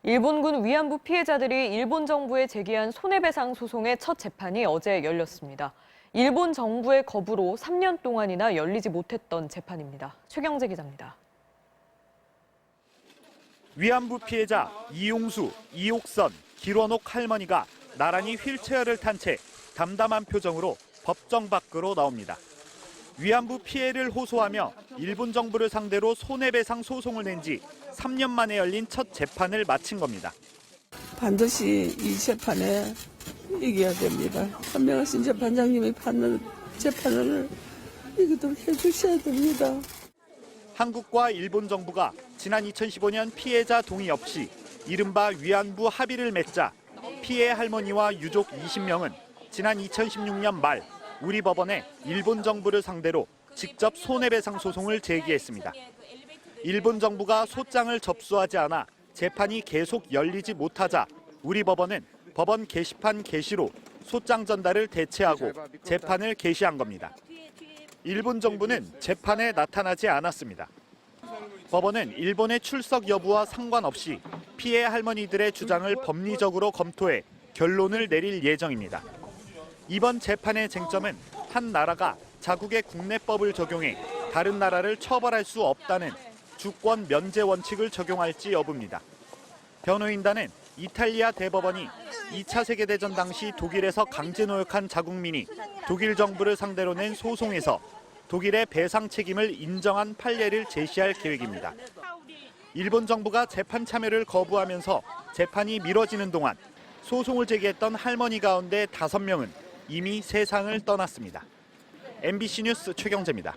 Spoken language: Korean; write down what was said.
일본군 위안부 피해자들이 일본 정부에 제기한 손해배상 소송의 첫 재판이 어제 열렸습니다. 일본 정부의 거부로 3년 동안이나 열리지 못했던 재판입니다. 최경재 기자입니다. 위안부 피해자 이용수, 이옥선, 길원옥 할머니가 나란히 휠체어를 탄 채 담담한 표정으로 법정 밖으로 나옵니다. 위안부 피해를 호소하며 일본 정부를 상대로 손해배상 소송을 낸 지 3년 만에 열린 첫 재판을 마친 겁니다. 반드시 이 재판에 이겨야 됩니다. 선명하신 재판장님이 받는 재판을 이기도록 해주셔야 됩니다. 한국과 일본 정부가 지난 2015년 피해자 동의 없이 이른바 위안부 합의를 맺자 피해 할머니와 유족 20명은 지난 2016년 말 우리 법원에 일본 정부를 상대로 직접 손해배상 소송을 제기했습니다. 일본 정부가 소장을 접수하지 않아 재판이 계속 열리지 못하자 우리 법원은 법원 게시판 게시로 소장 전달을 대체하고 재판을 개시한 겁니다. 일본 정부는 재판에 나타나지 않았습니다. 법원은 일본의 출석 여부와 상관없이 피해 할머니들의 주장을 법리적으로 검토해 결론을 내릴 예정입니다. 이번 재판의 쟁점은 한 나라가 자국의 국내법을 적용해 다른 나라를 처벌할 수 없다는 주권 면제 원칙을 적용할지 여부입니다. 변호인단은 이탈리아 대법원이 2차 세계대전 당시 독일에서 강제 노역한 자국민이 독일 정부를 상대로 낸 소송에서 독일의 배상 책임을 인정한 판례를 제시할 계획입니다. 일본 정부가 재판 참여를 거부하면서 재판이 미뤄지는 동안 소송을 제기했던 할머니 가운데 5명은 이미 세상을 떠났습니다. MBC 뉴스 최경재입니다.